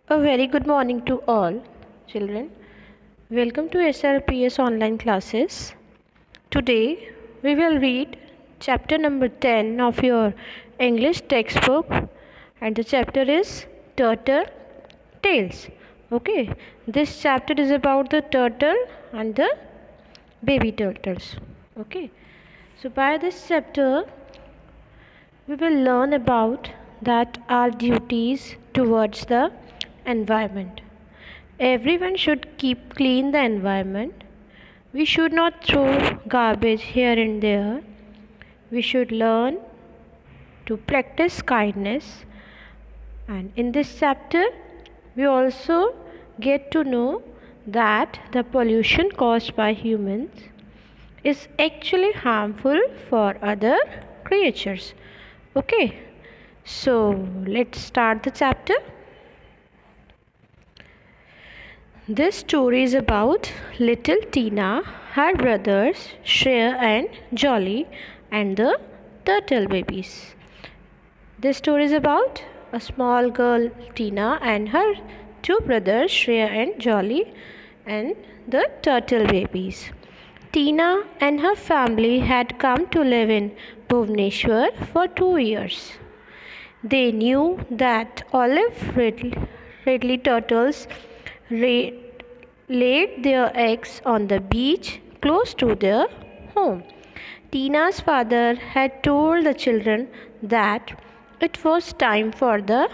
A very good morning to all children. Welcome to SRPS online classes. Today we will read chapter number 10 of your English textbook, and the chapter is Turtle Tales. Okay, this chapter is about the turtle and the baby turtles. Okay, so by this chapter we will learn about that our duties towards the environment. Everyone should keep clean the environment. We should not throw garbage here and there. We should learn to practice kindness. And in this chapter, we also get to know that the pollution caused by humans is actually harmful for other creatures. Okay, so let's start the chapter. This story is about little Tina, her brothers Shreya and Jolly, and the turtle babies. This story is about a small girl Tina and her two brothers Shreya and Jolly, and the turtle babies. Tina and her family had come to live in Bhubaneswar for 2 years. They knew that olive ridley turtles laid their eggs on the beach close to their home. Tina's father had told the children that it was time for the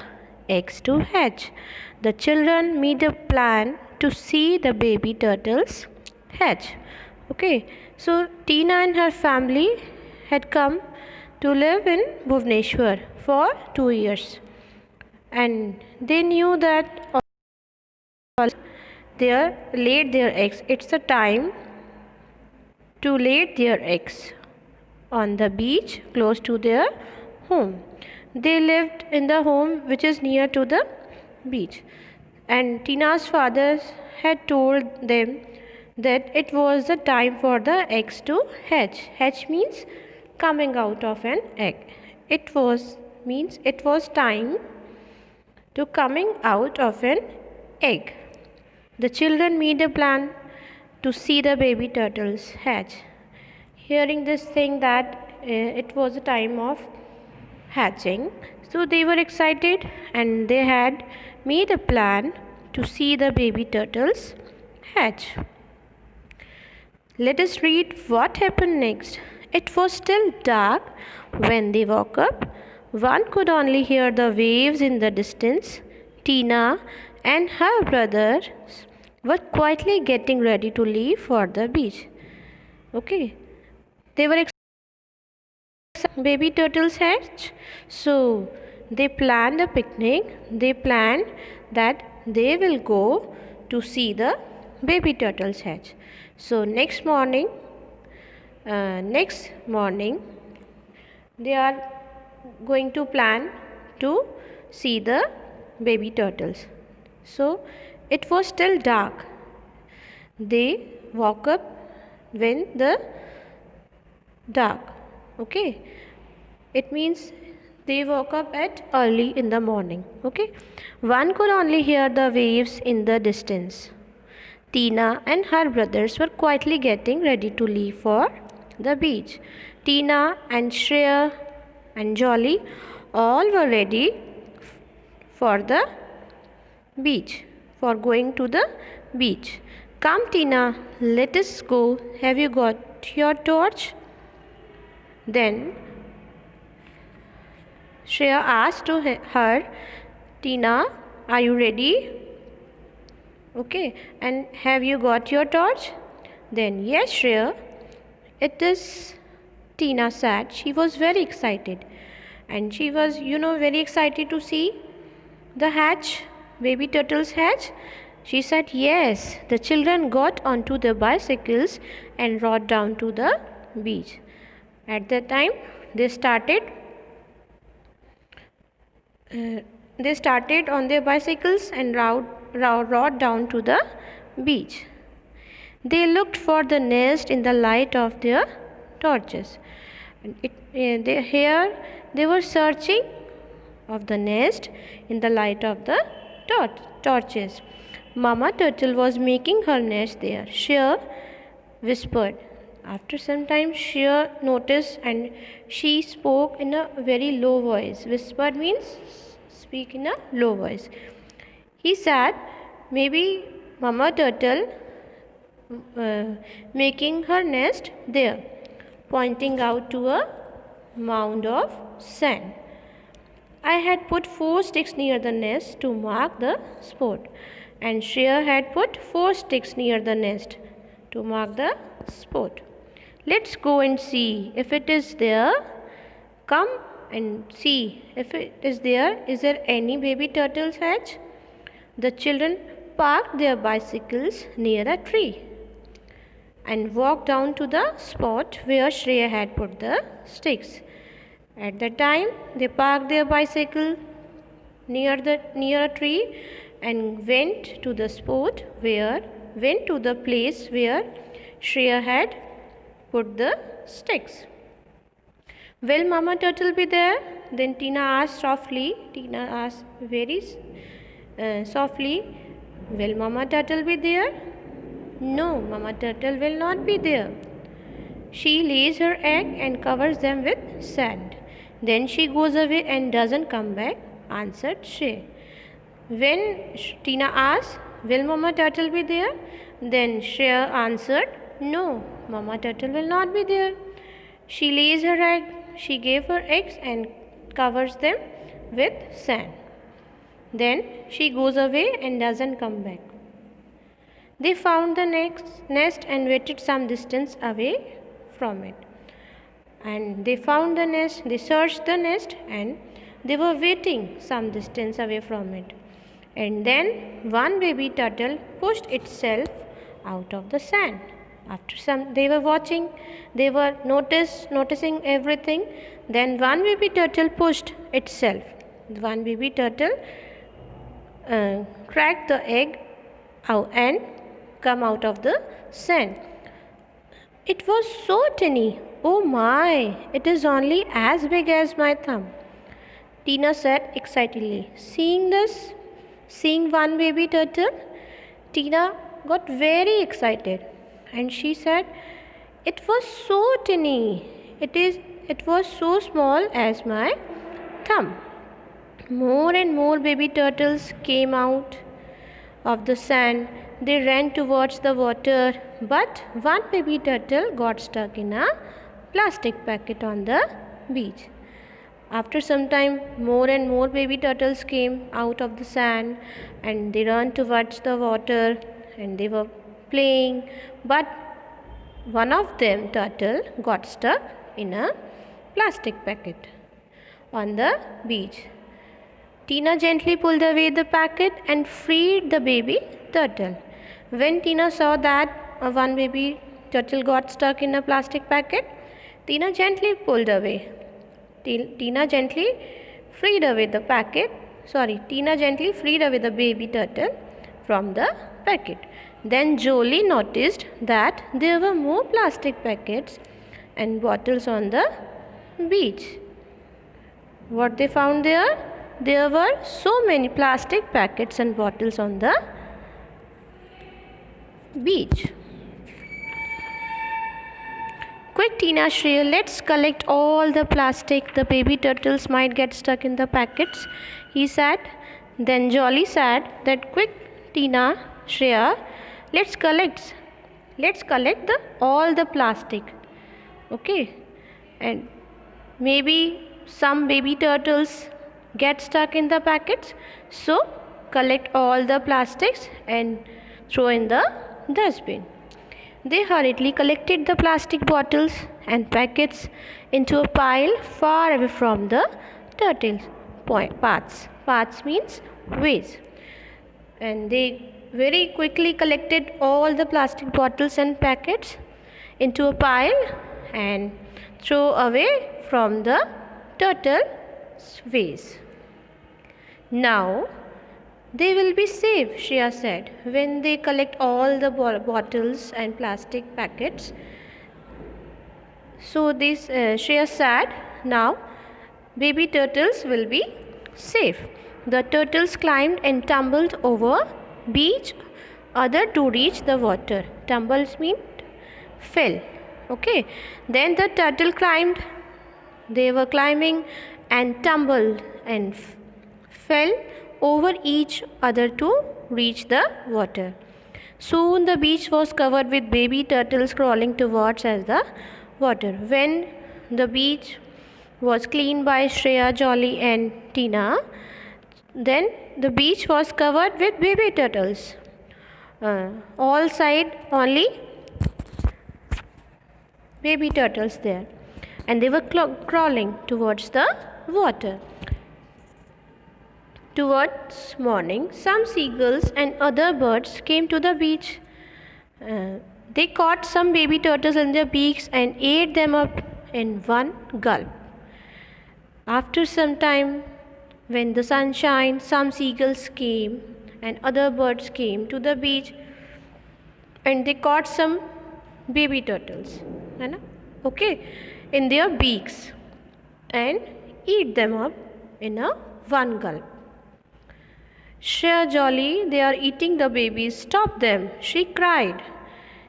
eggs to hatch. The children made a plan to see the baby turtles hatch. Okay, so Tina and her family had come to live in Bhubaneswar for 2 years, and they knew that they laid their eggs. It's the time to lay their eggs on the beach close to their home. They lived in the home which is near to the beach, and Tina's father had told them that it was the time for the eggs to hatch. Hatch means coming out of an egg. It was time to coming out of an egg. The children made a plan to see the baby turtles hatch. Hearing this thing that it was a time of hatching, so they were excited and they had made a plan to see the baby turtles hatch. Let us read what happened next. It was still dark when they woke up. One could only hear the waves in the distance. Tina and her brothers were quietly getting ready to leave for the beach. Okay, they were excited baby turtles hatch, so they planned a picnic. They planned that they will go to see the baby turtles hatch. So next morning, they are going to plan to see the baby turtles. So it was still dark. They woke up when the dark. Okay, it means they woke up at early in the morning. Okay, one could only hear the waves in the distance. Tina and her brothers were quietly getting ready to leave for the beach. Tina and Shreya and Jolly all were ready for the beach, for going to the beach. Come, Tina, let us go. Have you got your torch? Then Shreya asked to her, Tina, are you ready? Okay, and have you got your torch? Then, yes, Shreya. It is, Tina said. She was very excited. And she was, very excited to see the hatch, baby turtles hatch. She said, yes. The children got onto their bicycles and rode down to the beach. At that time, they started on their bicycles and rode down to the beach. They looked for the nest in the light of their torches. They were searching of the nest in the light of the torches. Mama Turtle was making her nest there, Shreya whispered. After some time, Shreya noticed and she spoke in a very low voice. Whispered means speak in a low voice. He said, maybe Mama Turtle uh, making her nest there, pointing out to a mound of sand. I had put 4 sticks near the nest to mark the spot, and Shreya had put 4 sticks near the nest to mark the spot. Let's go and see if it is there. Come and see if it is there. Is there any baby turtle's hatch? The children parked their bicycles near a tree and walked down to the spot where Shreya had put the sticks. At the time, they parked their bicycle near a tree and went to the place where Shreya had put the sticks. Will Mama Turtle be there? Then Tina asked softly. Tina asked very softly, will Mama Turtle be there? No, Mama Turtle will not be there. She lays her egg and covers them with sand. Then she goes away and doesn't come back, answered Shreya. When Tina asked, will Mama Turtle be there? Then Shreya answered, no, Mama Turtle will not be there. She lays her egg, she gave her eggs and covers them with sand. Then she goes away and doesn't come back. They found the nest and waited some distance away from it. And they found the nest, they searched the nest and they were waiting some distance away from it. And then one baby turtle pushed itself out of the sand. After some, they were watching, they were noticing everything. Then one baby turtle pushed itself. One baby turtle cracked the egg out and come out of the sand. It was so tiny. Oh my, it is only as big as my thumb, Tina said excitedly. Seeing one baby turtle, Tina got very excited and she said, it was so tiny. It was so small as my thumb. More and more baby turtles came out of the sand. They ran towards the water, but one baby turtle got stuck in a plastic packet on the beach. After some time, more and more baby turtles came out of the sand and they ran towards the water and they were playing, but one of them turtle got stuck in a plastic packet on the beach. Tina gently pulled away the packet and freed the baby turtle. When Tina saw that one baby turtle got stuck in a plastic packet, Tina gently pulled away. Tina gently freed away the baby turtle from the packet. Then Jolie noticed that there were more plastic packets and bottles on the beach. What they found there? There were so many plastic packets and bottles on the beach. Quick, Tina, Shreya, let's collect all the plastic. The baby turtles might get stuck in the packets, he said. Then Jolie said that quick, Tina, Shreya, let's collect all the plastic. Okay, and maybe some baby turtles get stuck in the packets, so collect all the plastics and throw in the dustbin. They hurriedly collected the plastic bottles and packets into a pile far away from the turtles' paths. Paths means ways. And they very quickly collected all the plastic bottles and packets into a pile and throw away from the turtle's ways. Now they will be safe, Shreya said, when they collect all the bottles and plastic packets. So Shreya said, now baby turtles will be safe. the turtles climbed and tumbled over beach other to reach the water. Tumbles mean fell. Okay. Then the turtle climbed. They were climbing and tumbled and fell over each other to reach the water. Soon the beach was covered with baby turtles crawling towards the water. When the beach was cleaned by Shreya, Jolly and Tina, then the beach was covered with baby turtles. All side only baby turtles there, and they were crawling towards the water. Towards morning, some seagulls and other birds came to the beach. They caught some baby turtles in their beaks and ate them up in one gulp. After some time, when the sun shined, some seagulls came and other birds came to the beach, and they caught some baby turtles, okay, in their beaks and eat them up in a one gulp. Shreya, Jolly, they are eating the babies. Stop them, she cried.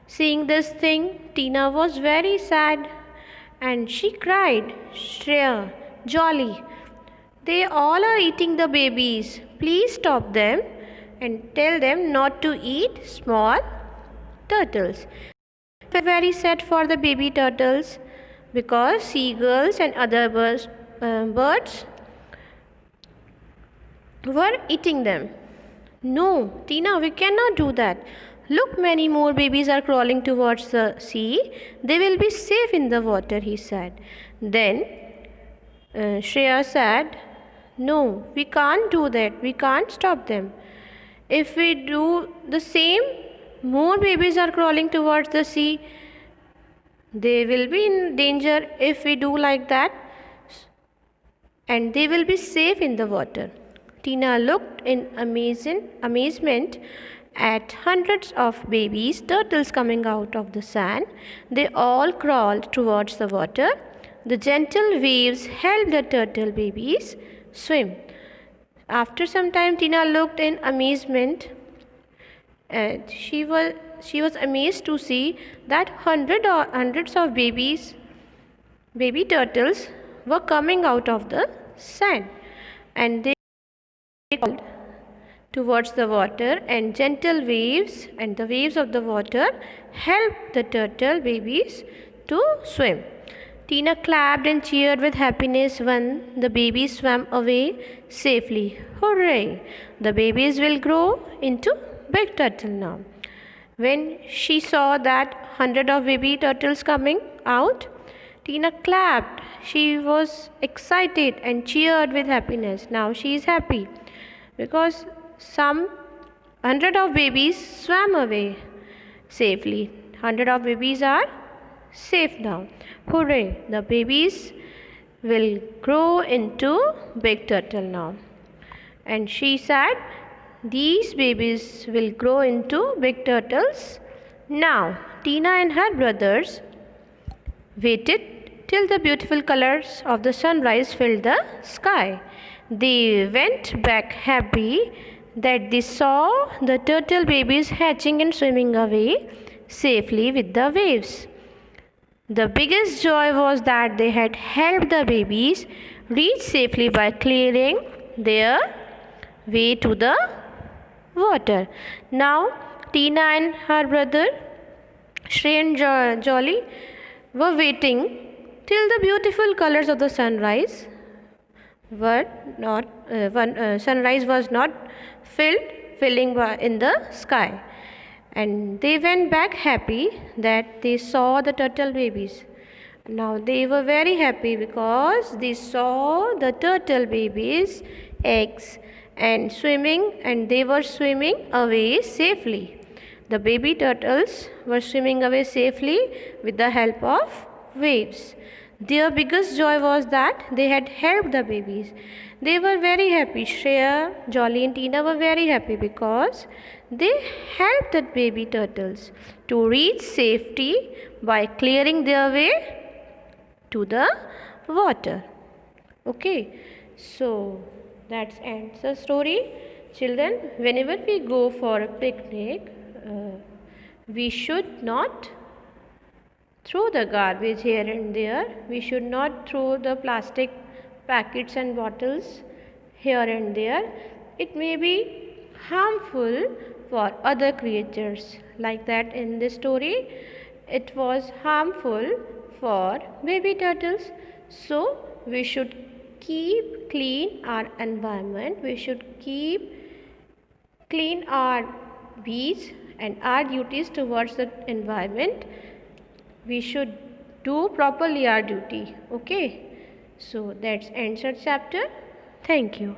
Seeing this thing, Tina was very sad and she cried, Shreya, Jolly, they all are eating the babies. Please stop them and tell them not to eat small turtles. They were very sad for the baby turtles because seagulls and other birds were eating them. No, Tina, we cannot do that. Look, many more babies are crawling towards the sea. They will be safe in the water, he said. Then Shreya said, no, we can't do that. We can't stop them. If we do the same, more babies are crawling towards the sea. They will be in danger if we do like that, and they will be safe in the water. Tina looked in amazement at hundreds of babies turtles coming out of the sand. They all crawled towards the water. The gentle waves helped the turtle babies swim. After some time, Tina looked in amazement. She was amazed to see that hundreds of baby turtles were coming out of the sand, and they crawled towards the water, and gentle waves and the waves of the water helped the turtle babies to swim. Tina clapped and cheered with happiness when the babies swam away safely. Hooray! The babies will grow into big turtle now. When she saw that hundred of baby turtles coming out, Tina clapped. She was excited and cheered with happiness. Now she is happy because some hundred of babies swam away safely. Hundred of babies are safe now. Hooray! The babies will grow into big turtle now. And she said, these babies will grow into big turtles now. Tina and her brothers waited till the beautiful colors of the sunrise filled the sky. They went back happy that they saw the turtle babies hatching and swimming away safely with the waves. The biggest joy was that they had helped the babies reach safely by clearing their way to the water. Now, Tina and her brother Shreya and Jolly were waiting till the beautiful colors of the sunrise sunrise was not filling in the sky, and they went back happy that they saw the turtle babies. Now they were very happy because they saw the turtle babies eggs and they were swimming away safely. The baby turtles were swimming away safely with the help of waves. Their biggest joy was that they had helped the babies. They were very happy. Shreya, Jolly and Tina were very happy because they helped the baby turtles to reach safety by clearing their way to the water. Okay, so That's ends the story. Children, whenever we go for a picnic, we should not throw the garbage here and there. We should not throw the plastic packets and bottles here and there. It may be harmful for other creatures. Like that in this story, it was harmful for baby turtles. So we should keep clean our environment. We should keep clean our beach and our duties towards the environment. We should do properly our duty. Okay, so that's ends our chapter. Thank you.